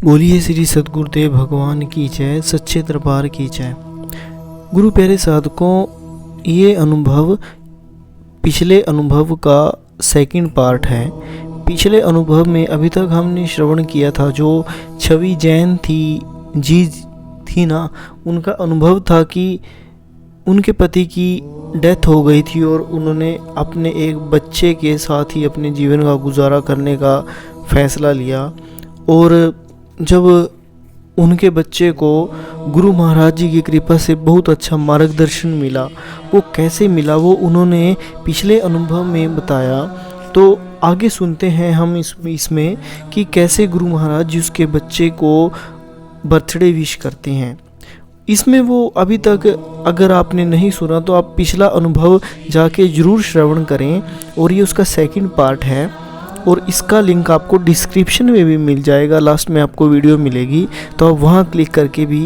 बोलिए श्री सद्गुरुदेव भगवान की जय, सच्चे दरबार की जय। गुरु प्यारे साधकों, ये अनुभव पिछले अनुभव का सेकंड पार्ट है। पिछले अनुभव में अभी तक हमने श्रवण किया था जो छवि जैन थी ना, उनका अनुभव था कि उनके पति की डेथ हो गई थी और उन्होंने अपने एक बच्चे के साथ ही अपने जीवन का गुजारा करने का फैसला लिया। और जब उनके बच्चे को गुरु महाराज जी की कृपा से बहुत अच्छा मार्गदर्शन मिला, वो कैसे मिला वो उन्होंने पिछले अनुभव में बताया। तो आगे सुनते हैं हम इसमें कि कैसे गुरु महाराज जी उसके बच्चे को बर्थडे विश करते हैं। इसमें वो अभी तक अगर आपने नहीं सुना तो आप पिछला अनुभव जाके ज़रूर श्रवण करें, और ये उसका सेकंड पार्ट है और इसका लिंक आपको डिस्क्रिप्शन में भी मिल जाएगा। लास्ट में आपको वीडियो मिलेगी तो आप वहाँ क्लिक करके भी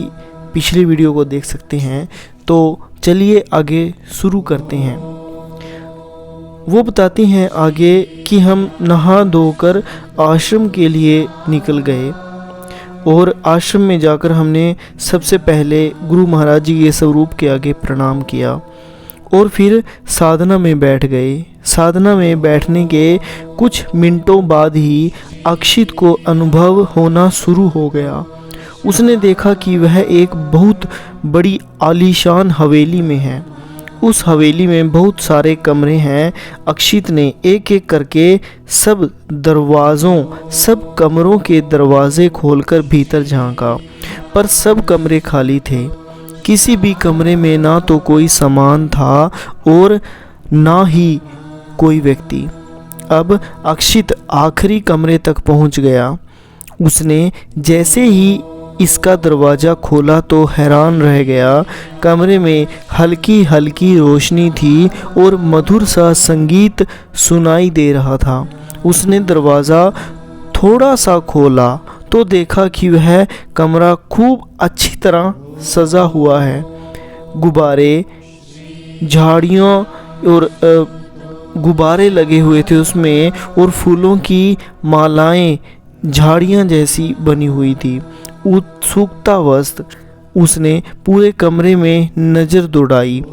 पिछली वीडियो को देख सकते हैं। तो चलिए आगे शुरू करते हैं। वो बताती हैं आगे कि हम नहा धोकर आश्रम के लिए निकल गए और आश्रम में जाकर हमने सबसे पहले गुरु महाराज जी के स्वरूप के आगे प्रणाम किया और फिर साधना में बैठ गए। साधना में बैठने के कुछ मिनटों बाद ही अक्षित को अनुभव होना शुरू हो गया। उसने देखा कि वह एक बहुत बड़ी आलीशान हवेली में है। उस हवेली में बहुत सारे कमरे हैं। अक्षित ने एक एक करके सब कमरों के दरवाजे खोलकर भीतर झांका, पर सब कमरे खाली थे। किसी भी कमरे में ना तो कोई सामान था और ना ही कोई व्यक्ति। अब अक्षित आखिरी कमरे तक पहुंच गया। उसने जैसे ही इसका दरवाज़ा खोला तो हैरान रह गया। कमरे में हल्की हल्की रोशनी थी और मधुर सा संगीत सुनाई दे रहा था। उसने दरवाज़ा थोड़ा सा खोला तो देखा कि वह कमरा खूब अच्छी तरह सजा हुआ है। गुब्बारे, झाड़ियाँ और गुब्बारे लगे हुए थे उसमें, और फूलों की मालाएं झाड़ियाँ जैसी बनी हुई थी। उत्सुकतावश उसने पूरे कमरे में नज़र दौड़ाई।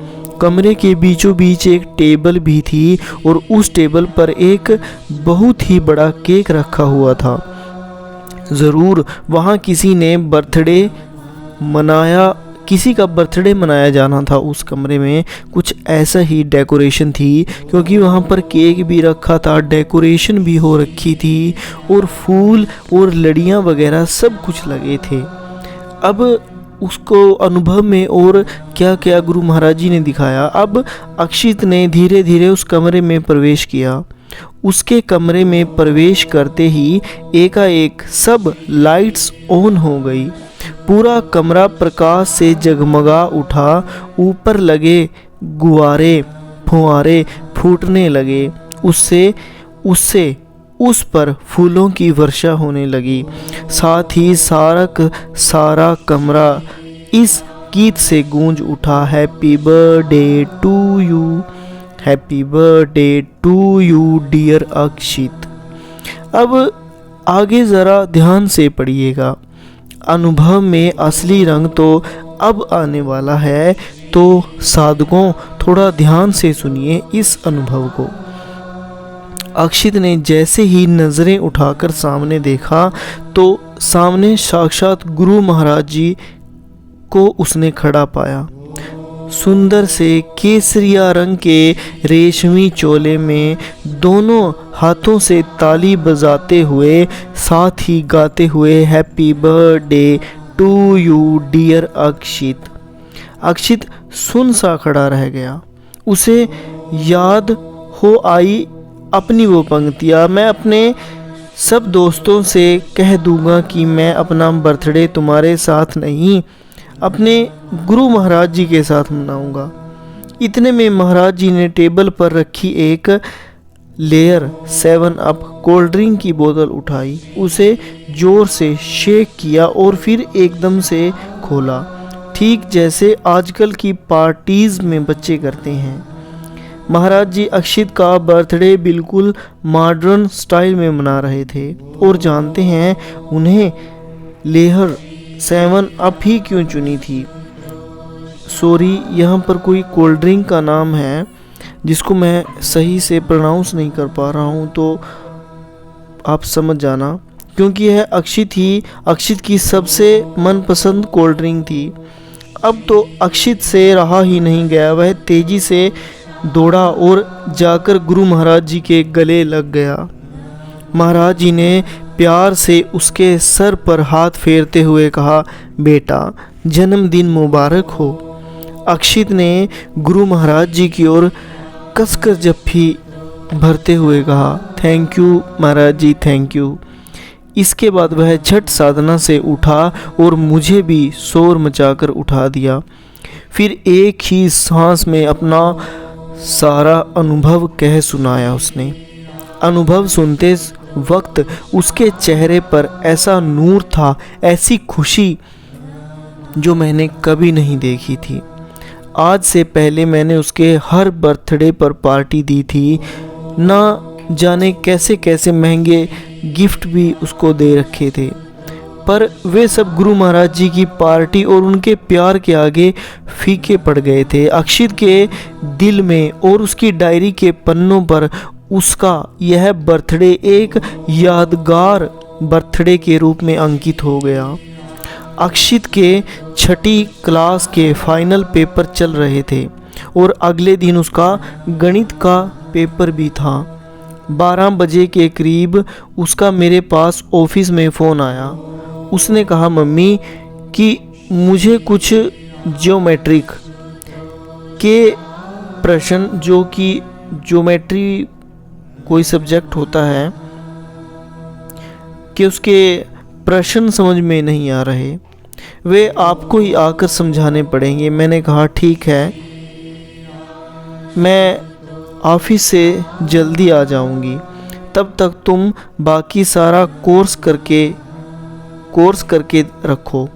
कमरे के बीचों बीच एक टेबल भी थी और उस टेबल पर एक बहुत ही बड़ा केक रखा हुआ था। ज़रूर वहाँ किसी का बर्थडे मनाया जाना था। उस कमरे में कुछ ऐसा ही डेकोरेशन थी, क्योंकि वहाँ पर केक भी रखा था, डेकोरेशन भी हो रखी थी और फूल और लड़ियाँ वगैरह सब कुछ लगे थे। अब उसको अनुभव में और क्या क्या गुरु महाराज जी ने दिखाया। अब अक्षित ने धीरे धीरे उस कमरे में प्रवेश किया। उसके कमरे में प्रवेश करते ही एकाएक सब लाइट्स ऑन हो गई। पूरा कमरा प्रकाश से जगमगा उठा। ऊपर लगे फुहारे फूटने लगे। उससे उस पर फूलों की वर्षा होने लगी। साथ ही सारा कमरा इस गीत से गूंज उठा, happy birthday to you, happy birthday to you dear Akshit. अब आगे ज़रा ध्यान से पढ़िएगा। अनुभव में असली रंग तो अब आने वाला है, तो साधकों थोड़ा ध्यान से सुनिए इस अनुभव को। अक्षित ने जैसे ही नज़रें उठाकर सामने देखा तो सामने साक्षात गुरु महाराज जी को उसने खड़ा पाया। सुंदर से केसरिया रंग के रेशमी चोले में, दोनों हाथों से ताली बजाते हुए, साथ ही गाते हुए happy birthday to you dear Akshit. Akshit सुन सा खड़ा रह गया। उसे याद हो आई अपनी वो पंक्तियाँ, मैं अपने सब दोस्तों से कह दूंगा कि मैं अपना बर्थडे तुम्हारे साथ नहीं, अपने गुरु महाराज जी के साथ मनाऊंगा। इतने में महाराज जी ने टेबल पर रखी एक लेयर 7 अप कोल्ड ड्रिंक की बोतल उठाई, उसे जोर से शेक किया और फिर एकदम से खोला, ठीक जैसे आजकल की पार्टीज में बच्चे करते हैं। महाराज जी अक्षित का बर्थडे बिल्कुल मॉडर्न स्टाइल में मना रहे थे और जानते हैं उन्हें लेहर 7 अप ही क्यों चुनी थी? सॉरी, यहाँ पर कोई कोल्ड ड्रिंक का नाम है जिसको मैं सही से प्रोनाउंस नहीं कर पा रहा हूँ, तो आप समझ जाना, क्योंकि यह अक्षित की सबसे मनपसंद कोल्ड ड्रिंक थी। अब तो अक्षित से रहा ही नहीं गया। वह तेजी से दौड़ा और जाकर गुरु महाराज जी के गले लग गया। महाराज जी ने प्यार से उसके सर पर हाथ फेरते हुए कहा, बेटा जन्मदिन मुबारक हो। अक्षित ने गुरु महाराज जी की ओर कसकर जप्फी भरते हुए कहा, thank you Maharaj ji, thank you. इसके बाद वह झट साधना से उठा और मुझे भी शोर मचाकर उठा दिया। फिर एक ही सांस में अपना सारा अनुभव कह सुनाया उसने। अनुभव सुनते वक्त उसके चेहरे पर ऐसा नूर था, ऐसी खुशी जो मैंने कभी नहीं देखी थी। आज से पहले मैंने उसके हर बर्थडे पर पार्टी दी थी, ना जाने कैसे कैसे महंगे गिफ्ट भी उसको दे रखे थे, पर वे सब गुरु महाराज जी की पार्टी और उनके प्यार के आगे फीके पड़ गए थे। अक्षित के दिल में और उसकी डायरी के पन्नों पर उसका यह बर्थडे एक यादगार बर्थडे के रूप में अंकित हो गया। अक्षित के 6ठी क्लास के फाइनल पेपर चल रहे थे और अगले दिन उसका गणित का पेपर भी था। 12 बजे के करीब उसका मेरे पास ऑफिस में फ़ोन आया। उसने कहा, मम्मी कि मुझे कुछ ज्योमेट्रिक के प्रश्न, जो कि ज्योमेट्री कोई सब्जेक्ट होता है, कि उसके प्रश्न समझ में नहीं आ रहे, वे आपको ही आकर समझाने पड़ेंगे। मैंने कहा ठीक है, मैं ऑफिस से जल्दी आ जाऊंगी, तब तक तुम बाकी सारा कोर्स करके रखो।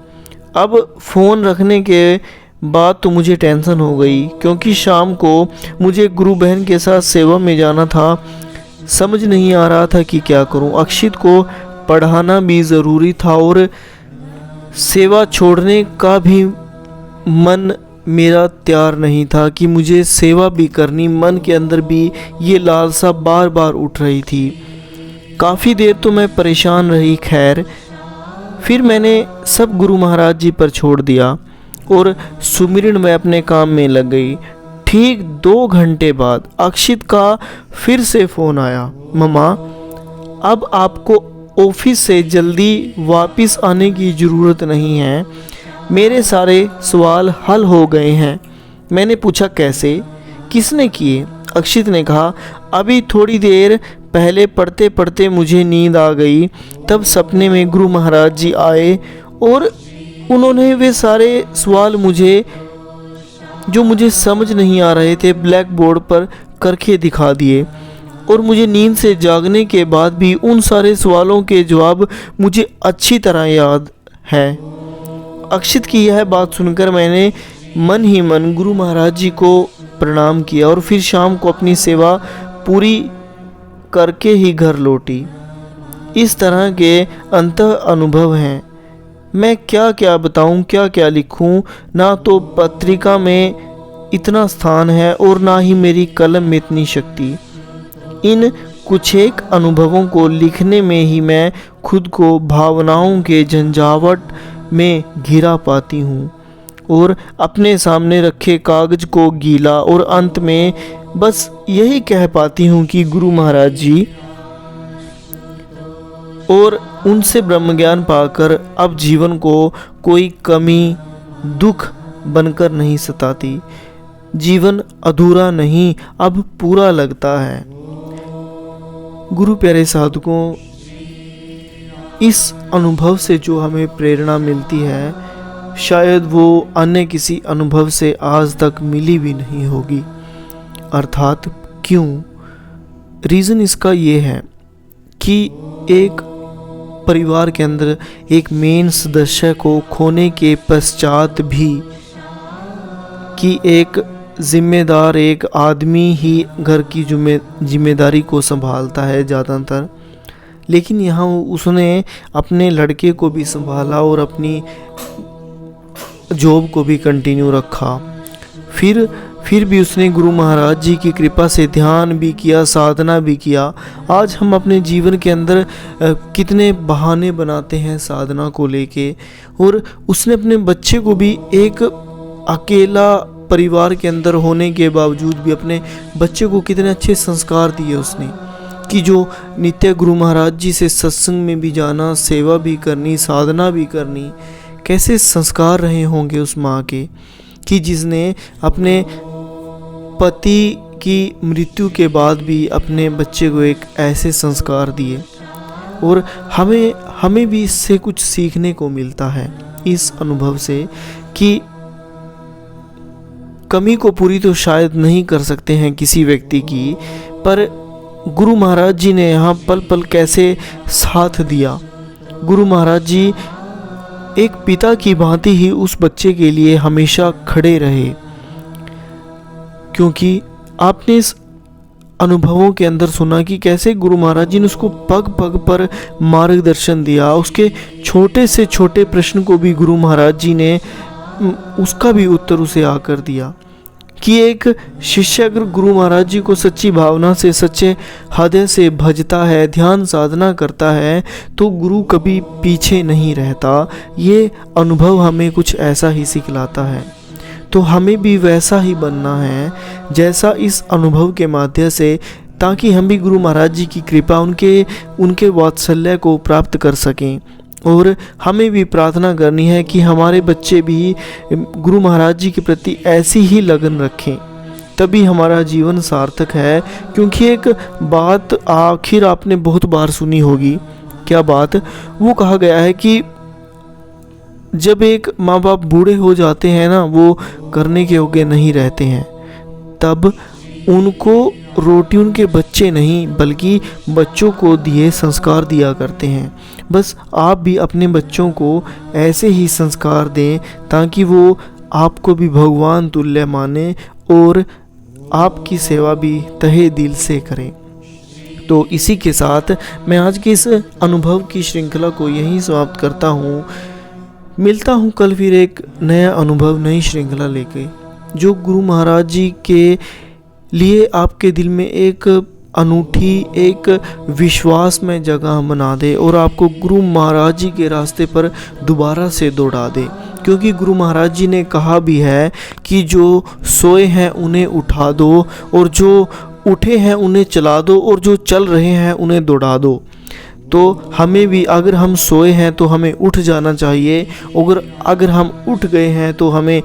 अब फ़ोन रखने के बाद तो मुझे टेंशन हो गई, क्योंकि शाम को मुझे गुरु बहन के साथ सेवा में जाना था। समझ नहीं आ रहा था कि क्या करूं। अक्षित को पढ़ाना भी ज़रूरी था और सेवा छोड़ने का भी मन मेरा तैयार नहीं था कि मुझे सेवा भी करनी। मन के अंदर भी ये लालसा बार बार उठ रही थी। काफ़ी देर तो मैं परेशान रही। खैर, फिर मैंने सब गुरु महाराज जी पर छोड़ दिया और सुमिरन में अपने काम में लग गई। ठीक 2 घंटे बाद अक्षित का फिर से फ़ोन आया, मम्मा अब आपको ऑफिस से जल्दी वापस आने की ज़रूरत नहीं है, मेरे सारे सवाल हल हो गए हैं। मैंने पूछा कैसे, किसने किए? अक्षित ने कहा, अभी थोड़ी देर पहले पढ़ते पढ़ते मुझे नींद आ गई, तब सपने में गुरु महाराज जी आए और उन्होंने वे सारे सवाल जो मुझे समझ नहीं आ रहे थे ब्लैक बोर्ड पर करके दिखा दिए, और मुझे नींद से जागने के बाद भी उन सारे सवालों के जवाब मुझे अच्छी तरह याद है। अक्षित की यह बात सुनकर मैंने मन ही मन गुरु महाराज जी को प्रणाम किया और फिर शाम को अपनी सेवा पूरी करके ही घर लौटी। इस तरह के अंतः अनुभव हैं। मैं क्या क्या बताऊं, क्या क्या लिखूं, ना तो पत्रिका में इतना स्थान है और ना ही मेरी कलम में इतनी शक्ति। इन कुछ एक अनुभवों को लिखने में ही मैं खुद को भावनाओं के झंझावट में घिरा पाती हूँ और अपने सामने रखे कागज को गीला, और अंत में बस यही कह पाती हूँ कि गुरु महाराज जी, और उनसे ब्रह्म ज्ञान पाकर अब जीवन को कोई कमी दुख बनकर नहीं सताती। जीवन अधूरा नहीं, अब पूरा लगता है। गुरु प्यारे साधकों, इस अनुभव से जो हमें प्रेरणा मिलती है, शायद वो अन्य किसी अनुभव से आज तक मिली भी नहीं होगी। अर्थात क्यों? रीज़न इसका ये है कि एक परिवार के अंदर एक मेन सदस्य को खोने के पश्चात भी, कि एक जिम्मेदार एक आदमी ही घर की जिम्मेदारी को संभालता है ज़्यादातर, लेकिन यहाँ उसने अपने लड़के को भी संभाला और अपनी जॉब को भी कंटिन्यू रखा। फिर भी उसने गुरु महाराज जी की कृपा से ध्यान भी किया, साधना भी किया। आज हम अपने जीवन के अंदर कितने बहाने बनाते हैं साधना को लेके, और उसने अपने बच्चे को भी एक अकेला परिवार के अंदर होने के बावजूद भी अपने बच्चे को कितने अच्छे संस्कार दिए उसने, कि जो नित्य गुरु महाराज जी से सत्संग में भी जाना, सेवा भी करनी, साधना भी करनी। कैसे संस्कार रहे होंगे उस माँ के, कि जिसने अपने पति की मृत्यु के बाद भी अपने बच्चे को एक ऐसे संस्कार दिए। और हमें भी इससे कुछ सीखने को मिलता है, इस अनुभव से, कि कमी को पूरी तो शायद नहीं कर सकते हैं किसी व्यक्ति की, पर गुरु महाराज जी ने यहाँ पल पल कैसे साथ दिया। गुरु महाराज जी एक पिता की भांति ही उस बच्चे के लिए हमेशा खड़े रहे, क्योंकि आपने इस अनुभवों के अंदर सुना कि कैसे गुरु महाराज जी ने उसको पग पग पर मार्गदर्शन दिया। उसके छोटे से छोटे प्रश्न को भी गुरु महाराज जी ने उसका भी उत्तर उसे आकर दिया, कि एक शिष्य अगर गुरु महाराज जी को सच्ची भावना से, सच्चे हृदय से भजता है, ध्यान साधना करता है, तो गुरु कभी पीछे नहीं रहता। ये अनुभव हमें कुछ ऐसा ही सिखलाता है। तो हमें भी वैसा ही बनना है जैसा इस अनुभव के माध्यम से, ताकि हम भी गुरु महाराज जी की कृपा, उनके वात्सल्य को प्राप्त कर सकें। और हमें भी प्रार्थना करनी है कि हमारे बच्चे भी गुरु महाराज जी के प्रति ऐसी ही लगन रखें, तभी हमारा जीवन सार्थक है। क्योंकि एक बात आखिर आपने बहुत बार सुनी होगी, क्या बात? वो कहा गया है कि जब एक माँ बाप बूढ़े हो जाते हैं ना, वो करने के योग्य नहीं रहते हैं, तब उनको रोटी उनके बच्चे नहीं बल्कि बच्चों को दिए संस्कार दिया करते हैं। बस आप भी अपने बच्चों को ऐसे ही संस्कार दें, ताकि वो आपको भी भगवान तुल्य माने और आपकी सेवा भी तहे दिल से करें। तो इसी के साथ मैं आज की इस अनुभव की श्रृंखला को यहीं समाप्त करता हूँ। मिलता हूँ कल फिर एक नया अनुभव, नई श्रृंखला लेके, जो गुरु महाराज जी के लिए आपके दिल में एक अनूठी, एक विश्वास में जगह बना दे और आपको गुरु महाराज जी के रास्ते पर दोबारा से दौड़ा दे। क्योंकि गुरु महाराज जी ने कहा भी है कि जो सोए हैं उन्हें उठा दो, और जो उठे हैं उन्हें चला दो, और जो चल रहे हैं उन्हें दौड़ा दो। तो हमें भी, अगर हम सोए हैं तो हमें उठ जाना चाहिए, और अगर हम उठ गए हैं तो हमें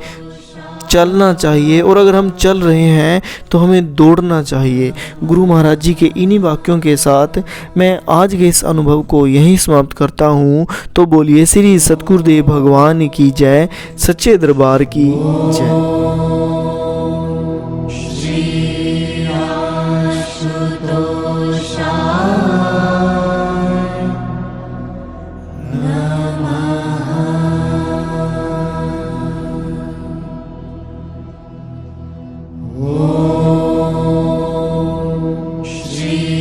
चलना चाहिए, और अगर हम चल रहे हैं तो हमें दौड़ना चाहिए। गुरु महाराज जी के इन्हीं वाक्यों के साथ मैं आज के इस अनुभव को यहीं समाप्त करता हूँ। तो बोलिए श्री सतगुरुदेव भगवान की जय, सच्चे दरबार की जय। Shri